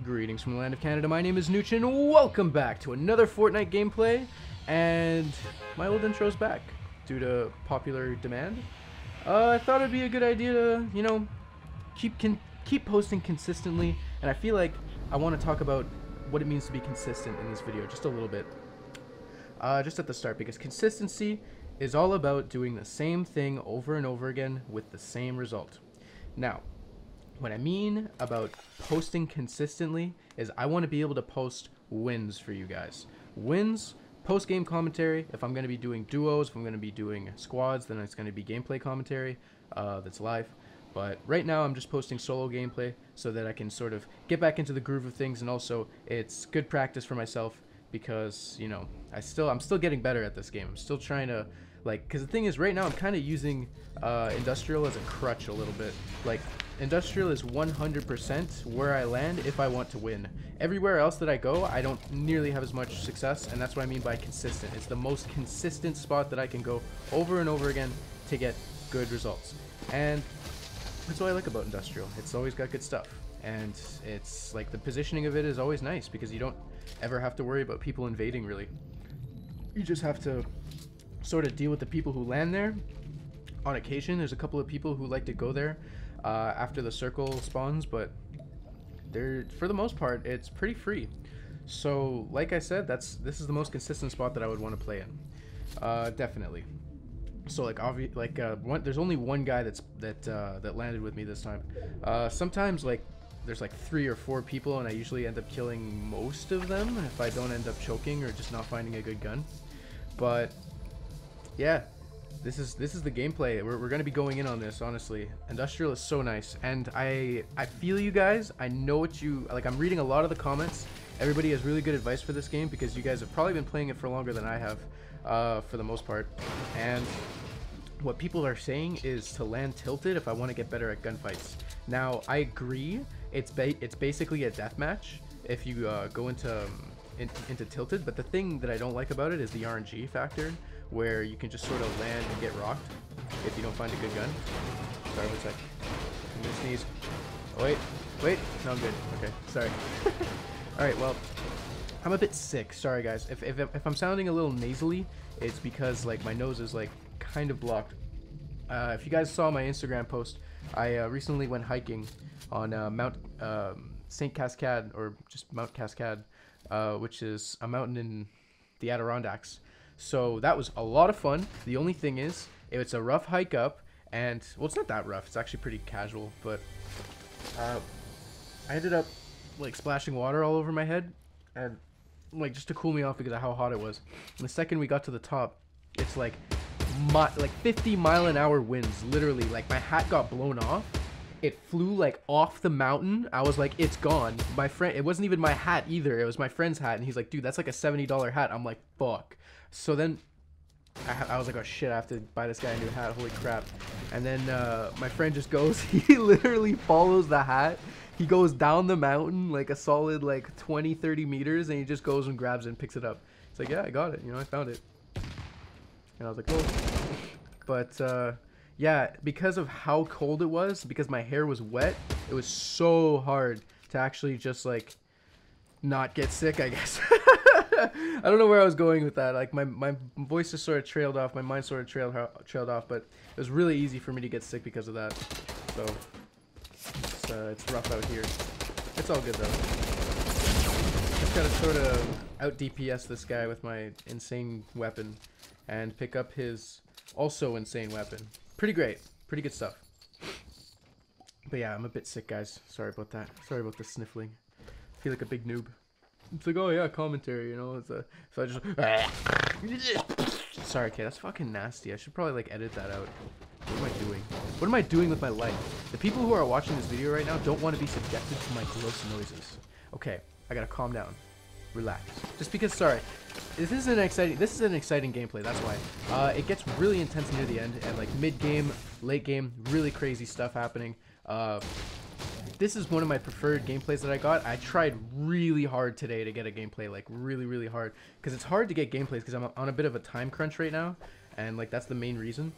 Greetings from the land of Canada, my name is Nooch and welcome back to another Fortnite gameplay. And my old intro's back due to popular demand. I thought it'd be a good idea to, keep posting consistently, and I feel like I want to talk about what it means to be consistent in this video just a little bit. Just at the start, because consistency is all about doing the same thing over and over again with the same result. Now, what I mean about posting consistently is I want to be able to post wins for you guys. Wins, post-game commentary. If I'm going to be doing duos, if I'm going to be doing squads, then it's going to be gameplay commentary that's live. But right now I'm just posting solo gameplay so that I can sort of get back into the groove of things, and also it's good practice for myself because, you know, I'm still getting better at this game. I'm still trying to, because the thing is, right now I'm kind of using Industrial as a crutch a little bit. Like, Industrial is 100% where I land if I want to win. Everywhere else that I go, I don't nearly have as much success, and that's what I mean by consistent. It's the most consistent spot that I can go over and over again to get good results. And that's what I like about Industrial. It's always got good stuff. And it's like the positioning of it is always nice because you don't ever have to worry about people invading, really. You just have to sort of deal with the people who land there. On occasion, there's a couple of people who like to go there after the circle spawns, but for the most part, it's pretty free. So, like I said, this is the most consistent spot that I would want to play in, definitely. So, there's only one guy that landed with me this time. Sometimes, there's 3 or 4 people, and I usually end up killing most of them if I don't end up choking or just not finding a good gun. But yeah, this is the gameplay. We're gonna be going in on this, honestly. Industrial is so nice, and I feel you guys. I know what you like. I'm reading a lot of the comments. Everybody has really good advice for this game because you guys have probably been playing it for longer than I have, for the most part. And what people are saying is to land tilted if I want to get better at gunfights. Now, I agree. It's basically a deathmatch if you go into tilted, but the thing that I don't like about it is the RNG factor, where you can just sort of land and get rocked if you don't find a good gun. Sorry, 1 sec. I'm gonna sneeze. Oh, wait. No, I'm good. Okay, sorry. Alright, well, I'm a bit sick. Sorry, guys. If I'm sounding a little nasally, it's because, my nose is, kind of blocked. If you guys saw my Instagram post, I recently went hiking on Mount St. Cascade, or just Mount Cascade, which is a mountain in the Adirondacks. So that was a lot of fun. The only thing is, it's a rough hike up, and, well, it's not that rough. It's actually pretty casual, but I ended up, splashing water all over my head, and, just to cool me off because of how hot it was. And the second we got to the top, it's 50-mile-an-hour winds, literally. My hat got blown off. It flew off the mountain. I was like, it's gone. My friend, it wasn't even my hat either. It was my friend's hat, and he's like, dude, that's like a $70 hat. I'm like, fuck. So then I was like, oh shit, I have to buy this guy a new hat. Holy crap. And then my friend just goes, he literally follows the hat. He goes down the mountain a solid 20-30 meters, and he just goes and grabs it and picks it up. It's like, yeah, I got it. I found it. And I was like, oh. But yeah, because of how cold it was, because my hair was wet, it was so hard to actually just not get sick, I guess. I don't know where I was going with that. My voice just sort of trailed off, my mind sort of trailed off, but it was really easy for me to get sick because of that. So it's rough out here. It's all good though. Just gotta sort of out DPS this guy with my insane weapon and pick up his also insane weapon. Pretty great. Pretty good stuff. But yeah, I'm a bit sick, guys. Sorry about that. Sorry about the sniffling. I feel like a big noob. It's like, oh yeah, commentary, It's so I just... Sorry, okay, that's fucking nasty. I should probably, edit that out. What am I doing? What am I doing with my life? The people who are watching this video right now don't want to be subjected to my gross noises. Okay, I gotta calm down. Relax. Just because, sorry. This is an exciting gameplay, that's why. It gets really intense near the end, and mid-game, late-game, really crazy stuff happening. This is one of my preferred gameplays that I got. I tried really hard today to get a gameplay, really hard. Because it's hard to get gameplays because I'm on a bit of a time crunch right now, and that's the main reason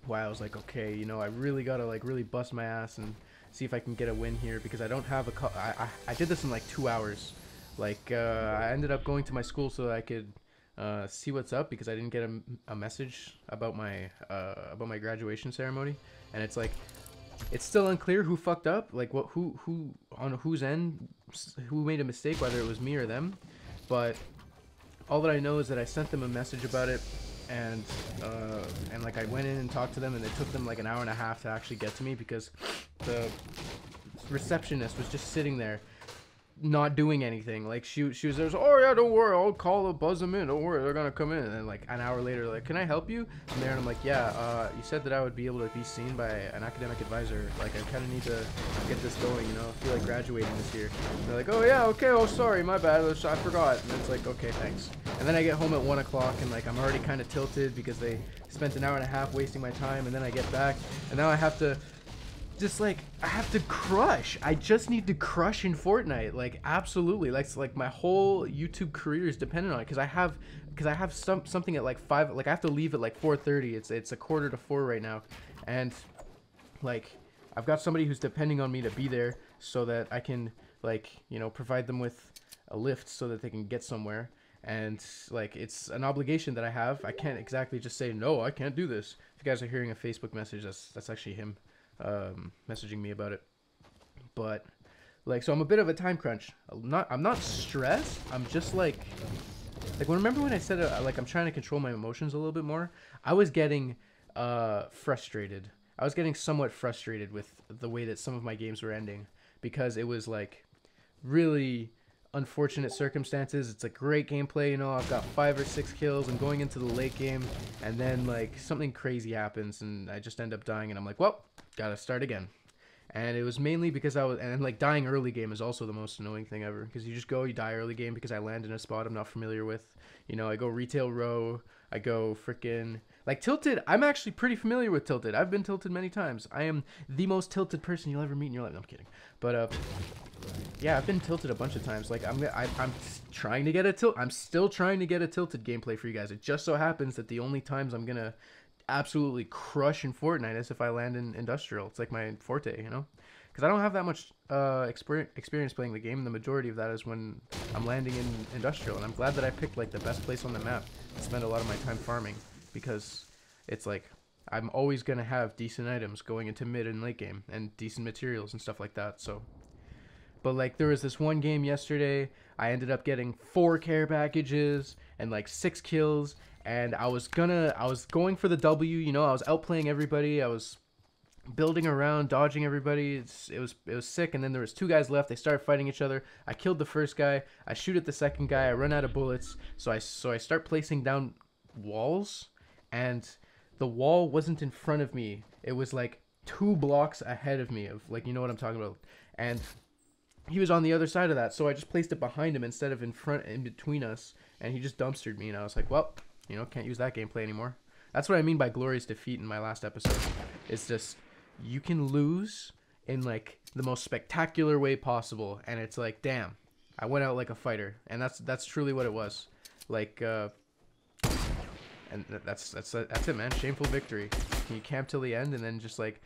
why I was like, okay, I really gotta really bust my ass and see if I can get a win here, because I don't have I did this in like 2 hours. Like I ended up going to my school so that I could see what's up, because I didn't get a message about my graduation ceremony, and it's like it's still unclear who fucked up, like who on whose end, who made a mistake, whether it was me or them. But all that I know is that I sent them a message about it, and like I went in and talked to them, and it took them like an hour and a half to actually get to me, because the receptionist was just sitting there not doing anything. Like she was there, oh yeah, don't worry, I'll buzz them in, don't worry, they're gonna come in. And then like an hour later, like, can I help you? And I'm like, yeah, you said that I would be able to be seen by an academic advisor, like I kind of need to get this going, you know, I feel like graduating this year. And they're like, oh yeah, okay, oh sorry, my bad, I forgot. And it's like, okay, thanks. And then I get home at 1 o'clock, and like I'm already kind of tilted because they spent an hour and a half wasting my time, and then I get back, and now I have to crush. I just need to crush in Fortnite. Like, absolutely. Like my whole YouTube career is dependent on it, because I have something at like 5. Like I have to leave at like 4:30. It's a 3:45 right now, and like I've got somebody who's depending on me to be there so that I can, like, you know, provide them with a lift so that they can get somewhere. And like it's an obligation that I have. I can't exactly just say no, I can't do this. If you guys are hearing a Facebook message, that's actually him messaging me about it. But like, so I'm a bit of a time crunch. I'm not stressed. I'm just like remember when I said like I'm trying to control my emotions a little bit more? I was getting frustrated. I was getting somewhat frustrated with the way that some of my games were ending, because it was like really unfortunate circumstances. It's a great gameplay, you know, I've got 5 or 6 kills, I'm going into the late game, and then like something crazy happens and I just end up dying, and I'm like, well, gotta start again. And it was mainly because and like dying early game is also the most annoying thing ever, because you die early game because I land in a spot I'm not familiar with. You know, I go retail row, I go freaking like tilted. I'm actually pretty familiar with tilted. I've been tilted many times. I am the most tilted person you'll ever meet in your life. No, I'm kidding. But yeah, I've been tilted a bunch of times. Like I'm trying to get a tilt. I'm still trying to get a tilted gameplay for you guys. It just so happens that the only times I'm gonna absolutely crush in Fortnite is if I land in industrial. It's like my forte, you know, because I don't have that much experience playing the game. The majority of that is when I'm landing in industrial, and I'm glad that I picked like the best place on the map to spend a lot of my time farming, because it's like I'm always gonna have decent items going into mid and late game, and decent materials and stuff like that. So, but like there was this one game yesterday, I ended up getting 4 care packages and like 6 kills, and I was going for the W, you know, I was outplaying everybody, I was building around, dodging everybody. It was sick. And then there was 2 guys left. They started fighting each other. I killed the first guy, I shoot at the second guy, I run out of bullets, so I start placing down walls, and the wall wasn't in front of me, it was like 2 blocks ahead of me, of like, you know what I'm talking about, and he was on the other side of that, so I just placed it behind him instead of in front, in between us, and he just dumpstered me, and I was like, well, you know, can't use that gameplay anymore. That's what I mean by glorious defeat in my last episode. It's just, you can lose in like the most spectacular way possible, and it's like, damn, I went out like a fighter, and that's truly what it was. Like and that's it, man. Shameful victory. Can you camp till the end, and then just like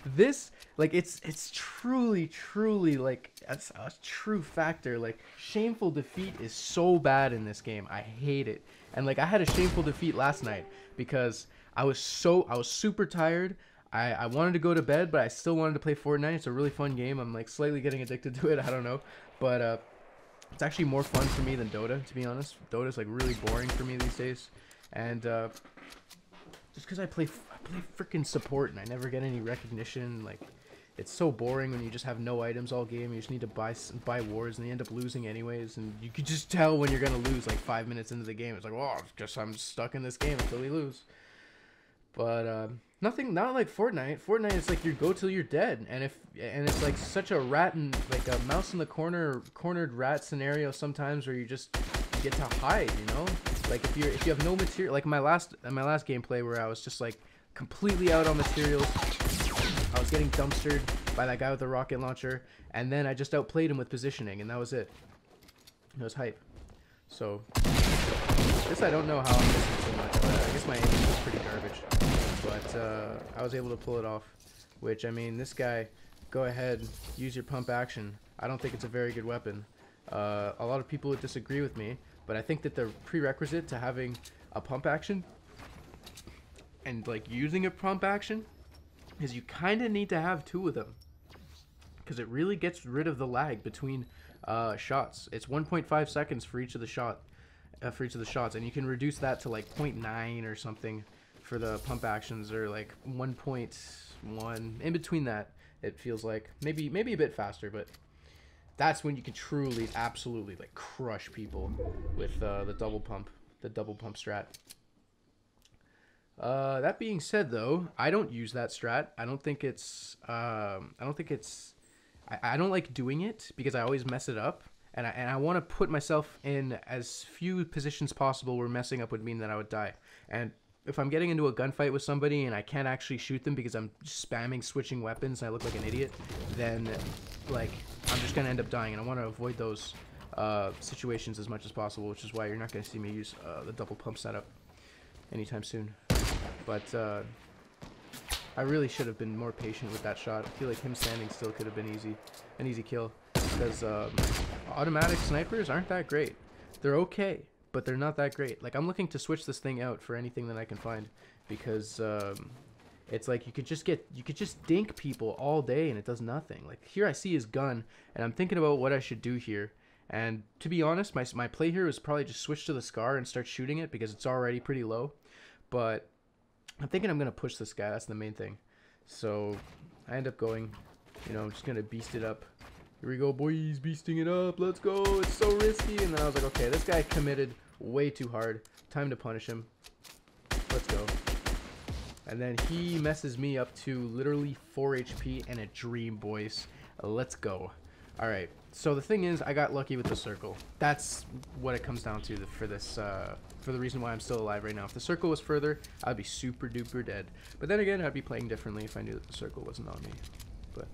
this, like it's truly like that's a true factor. Like, shameful defeat is so bad in this game. I hate it. And like I had a shameful defeat last night because I was super tired. I wanted to go to bed, but I still wanted to play Fortnite. It's a really fun game. I'm like slightly getting addicted to it. I don't know, but it's actually more fun for me than Dota, to be honest. Dota's like really boring for me these days, and just because I play freaking support and I never get any recognition. Like, it's so boring when you just have no items all game. You just need to buy wars, and you end up losing anyways. And you could just tell when you're gonna lose like 5 minutes into the game. It's like, well, I guess I'm stuck in this game until we lose. But not like Fortnite. Fortnite is like you go till you're dead, and it's like such a rat and like a mouse in the cornered rat scenario sometimes, where you just get to hide, you know. Like if you have no material, like my last gameplay where I was just like completely out on materials. I was getting dumpstered by that guy with the rocket launcher, and then I just outplayed him with positioning, and that was it. It was hype. So this, I don't know how I'm missing so much, but I guess my aim was pretty garbage. But I was able to pull it off, which, I mean, this guy go ahead, use your pump action. I don't think it's a very good weapon. A lot of people would disagree with me, but I think that the prerequisite to having a pump action and like using a pump action is you kind of need to have 2 of them, because it really gets rid of the lag between shots. It's 1.5 seconds for each of the shots, and you can reduce that to like 0.9 or something for the pump actions, or like 1.1. In between that, it feels like maybe a bit faster, but that's when you can truly, absolutely like crush people with the double pump strat. That being said, though, I don't use that strat. I don't think it's I don't like doing it because I always mess it up, and I want to put myself in as few positions possible where messing up would mean that I would die. And if I'm getting into a gunfight with somebody and I can't actually shoot them because I'm spamming switching weapons and I look like an idiot, then like I'm just gonna end up dying, and I want to avoid those situations as much as possible, which is why you're not gonna see me use the double pump setup anytime soon. But I really should have been more patient with that shot. I feel like him standing still could have been an easy kill, because automatic snipers aren't that great. They're okay, but they're not that great. Like, I'm looking to switch this thing out for anything that I can find, because it's like you could just dink people all day and it does nothing. Like, here I see his gun and I'm thinking about what I should do here. And to be honest, my play here is probably just switch to the Scar and start shooting it because it's already pretty low. But I'm thinking I'm gonna push this guy. That's the main thing. So I end up going, you know, I'm just gonna beast it up. Here we go, boys, beasting it up. Let's go. It's so risky. And then I was like, okay, this guy committed way too hard. Time to punish him. Let's go. And then he messes me up to literally 4 HP and a dream, boys. Let's go. All right. So the thing is, I got lucky with the circle. That's what it comes down to for this, for the reason why I'm still alive right now. If the circle was further, I'd be super duper dead. But then again, I'd be playing differently if I knew that the circle wasn't on me. But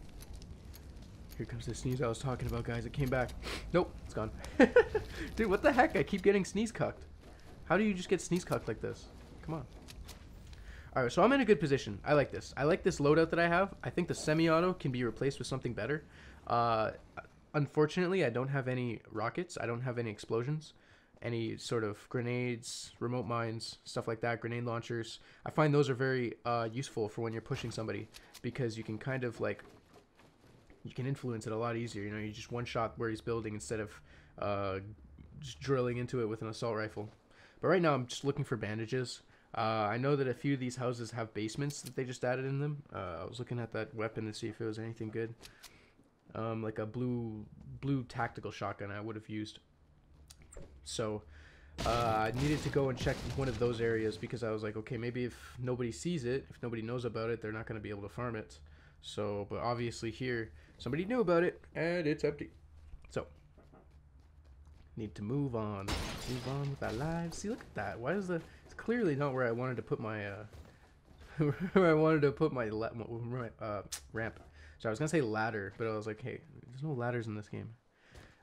here comes the sneeze I was talking about, guys. It came back. Nope, it's gone. Dude, what the heck? I keep getting sneeze cucked. How do you just get sneeze cucked like this? Come on. Alright, so I'm in a good position. I like this. I like this loadout that I have. I think the semi-auto can be replaced with something better. Unfortunately, I don't have any rockets. I don't have any explosions. Any sort of grenades, remote mines, stuff like that, grenade launchers. I find those are very useful for when you're pushing somebody, because you can kind of like, you can influence it a lot easier. You know, you just one shot where he's building instead of just drilling into it with an assault rifle. But right now I'm just looking for bandages. I know that a few of these houses have basements that they just added in them. I was looking at that weapon to see if it was anything good. Like a blue tactical shotgun I would have used. So I needed to go and check one of those areas, because I was like, okay, maybe if nobody sees it, if nobody knows about it, they're not going to be able to farm it. So, but obviously here, somebody knew about it, and it's empty. So, need to move on. Move on with our lives. See, look at that. Why is the... It's clearly not where I wanted to put my, where I wanted to put my ramp. So I was going to say ladder, but I was like, hey, there's no ladders in this game.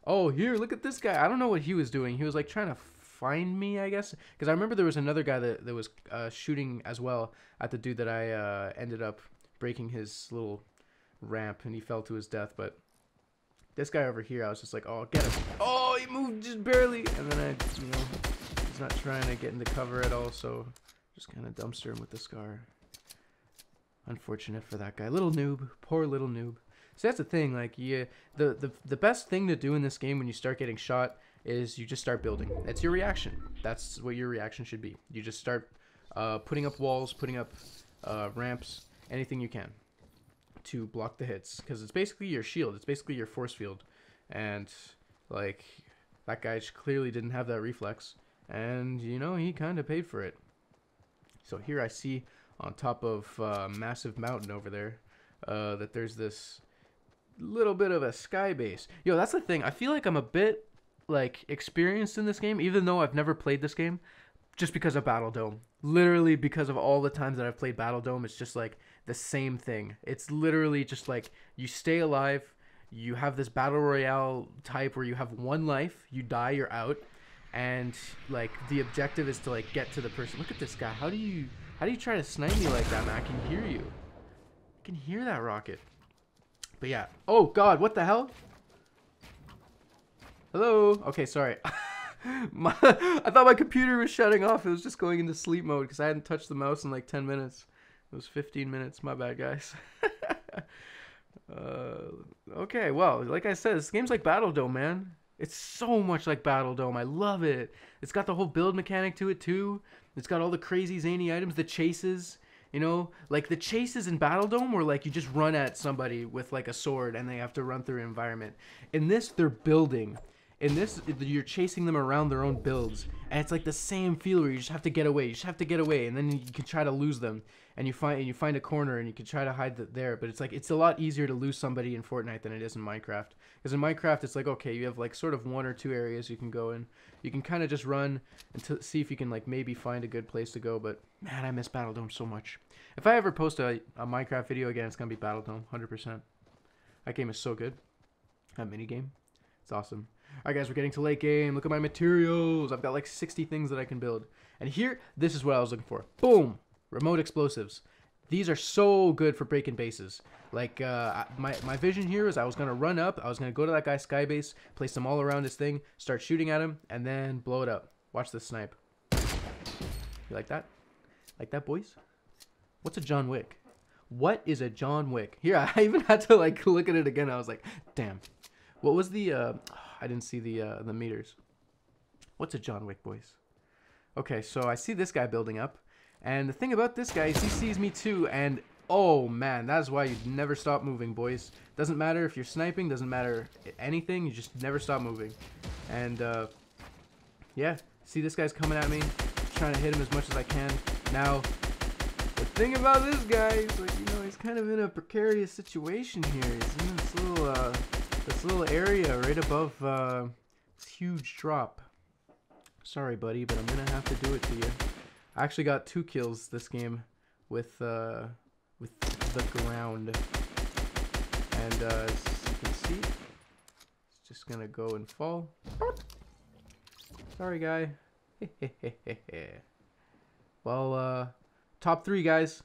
Oh, here, look at this guy. I don't know what he was doing. He was like trying to find me, I guess. Because I remember there was another guy that was shooting as well at the dude that I ended up breaking his little ramp, and he fell to his death. But this guy over here, I was just like, oh, get him. Oh, he moved just barely. And then I, you know, he's not trying to get into cover at all, so just kind of dumpster him with the Scar. Unfortunate for that guy. Little noob. Poor little noob. So that's the thing, like, yeah, the best thing to do in this game when you start getting shot is you just start building. That's your reaction. That's what your reaction should be. You just start putting up walls, putting up ramps, anything you can to block the hits, because it's basically your shield. It's basically your force field. And, like, that guy clearly didn't have that reflex, and, you know, he kind of paid for it. So here I see on top of a massive mountain over there that there's this little bit of a sky base. Yo, that's the thing. I feel like I'm a bit like experienced in this game, even though I've never played this game, just because of Battle Dome. Literally because of all the times that I've played Battle Dome, it's just like the same thing. It's literally just like you stay alive, you have this battle royale type where you have one life, you die, you're out, and like the objective is to like get to the person. Look at this guy. How do you try to snipe me like that, man? I can hear you. I can hear that rocket. But yeah. Oh God, what the hell? Hello. Okay, sorry. I thought my computer was shutting off. It was just going into sleep mode because I hadn't touched the mouse in like 10 minutes. It was 15 minutes. My bad, guys. Okay, well, like I said, this game's like Battle Dome, man. It's so much like Battle Dome. I love it. It's got the whole build mechanic to it too. It's got all the crazy zany items, the chases. You know, like the chases in Battle Dome where like you just run at somebody with like a sword and they have to run through an environment. In this, they're building. In this, you're chasing them around their own builds, and it's like the same feel where you just have to get away. You just have to get away, and then you can try to lose them, and you find a corner, and you can try to hide there. But it's like it's a lot easier to lose somebody in Fortnite than it is in Minecraft. Because in Minecraft, it's like okay, you have like sort of 1 or 2 areas you can go in. You can kind of just run and see if you can like maybe find a good place to go. But man, I miss Battle Dome so much. If I ever post a Minecraft video again, it's gonna be Battle Dome, 100%. That game is so good. That mini game, it's awesome. Alright guys, we're getting to late game. Look at my materials. I've got like 60 things that I can build. And here, this is what I was looking for. Boom! Remote explosives. These are so good for breaking bases. Like, my vision here is I was going to run up. I was going to go to that guy's sky base, place them all around his thing, start shooting at him, and then blow it up. Watch this snipe. You like that? Like that, boys? What's a John Wick? What is a John Wick? Here, I even had to like look at it again. I was like, damn. What was the, I didn't see the meters. What's a John Wick, boys? Okay, so I see this guy building up. And the thing about this guy is he sees me too. And, oh man, that is why you never stop moving, boys. Doesn't matter if you're sniping. Doesn't matter anything. You just never stop moving. And, yeah. See, this guy's coming at me. Trying to hit him as much as I can. Now, the thing about this guy is, like, you know, he's kind of in a precarious situation here. He's in this little area right above this huge drop. Sorry, buddy, but I'm gonna have to do it to you. I actually got 2 kills this game with the ground, and as you can see, it's just gonna go and fall. Sorry, guy. Well, top 3, guys.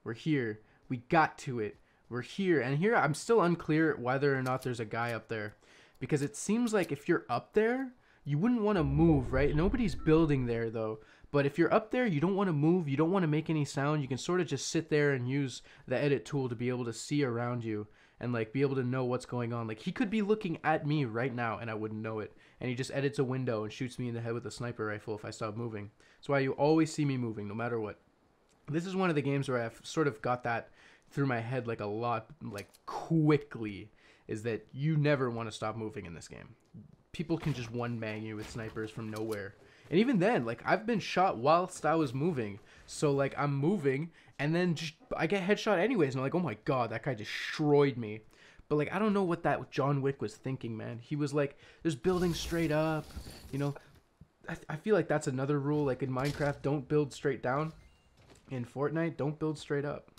We're here. We got to it. We're here. And here, I'm still unclear whether or not there's a guy up there. Because it seems like if you're up there, you wouldn't want to move, right? Nobody's building there, though. But if you're up there, you don't want to move. You don't want to make any sound. You can sort of just sit there and use the edit tool to be able to see around you. And, like, be able to know what's going on. Like, he could be looking at me right now, and I wouldn't know it. And he just edits a window and shoots me in the head with a sniper rifle if I stop moving. That's why you always see me moving, no matter what. This is one of the games where I've sort of got that through my head like a lot, like quickly, is that you never want to stop moving in this game. People can just one-bang you with snipers from nowhere. And even then, like, I've been shot whilst I was moving. So, like, I'm moving, and then just, I get headshot anyways, and I'm like, oh my god, that guy destroyed me. But, like, I don't know what that John Wick was thinking, man. He was like, there's building straight up, you know. I feel like that's another rule, like in Minecraft, don't build straight down. In Fortnite, don't build straight up.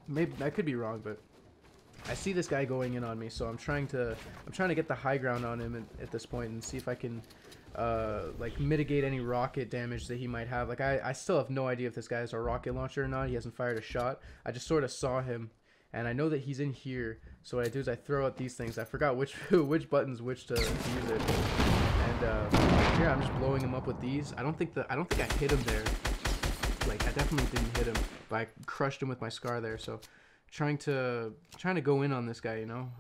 Maybe I could be wrong, but I see this guy going in on me, so I'm trying to get the high ground on him at this point and see if I can like mitigate any rocket damage that he might have. Like I still have no idea if this guy has a rocket launcher or not. He hasn't fired a shot. I just sort of saw him, and I know that he's in here. So what I do is I throw out these things. I forgot which buttons which to use it. And here I'm just blowing him up with these. I don't think I hit him there. Like, I definitely didn't hit him, but I crushed him with my scar there. So trying to go in on this guy, you know.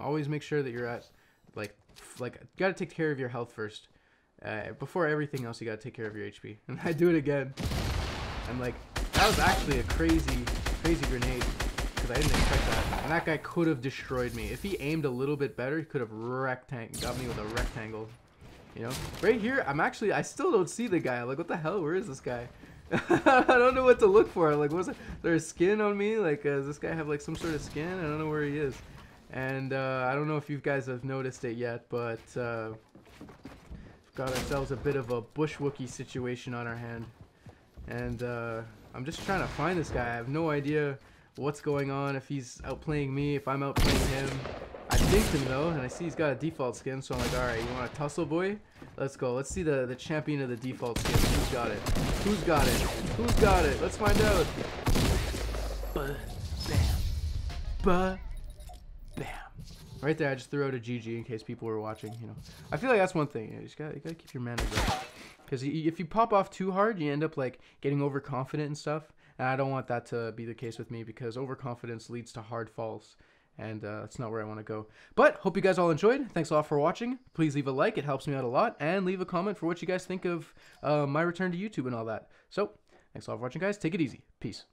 Always make sure that you're at like you gotta take care of your health first. Before everything else, you gotta take care of your HP. And I do it again. I'm like, that was actually a crazy grenade, because I didn't expect that. And that guy could have destroyed me. If he aimed a little bit better, he could have got me with a rectangle. You know, right here, I still don't see the guy. I'm like, what the hell? Where is this guy? I don't know what to look for. Like, was there skin on me? Like, does this guy have like some sort of skin? I don't know where he is. And I don't know if you guys have noticed it yet, but we've got ourselves a bit of a bush Wookie situation on our hand. And I'm just trying to find this guy. I have no idea what's going on, if he's outplaying me, if I'm outplaying him. I think him though, and I see he's got a default skin, so I'm like, alright, you want a tussle, boy? Let's go. Let's see the champion of the default skin. Who's got it? Who's got it? Who's got it? Let's find out. Bam. Right there, I just threw out a GG in case people were watching, you know. I feel like that's one thing. You gotta keep your manners up. Because if you pop off too hard, you end up like getting overconfident and stuff. And I don't want that to be the case with me because overconfidence leads to hard falls. And that's not where I want to go. But hope you guys all enjoyed. Thanks a lot for watching. Please leave a like. It helps me out a lot. And leave a comment for what you guys think of my return to YouTube and all that. So, thanks a lot for watching, guys. Take it easy. Peace.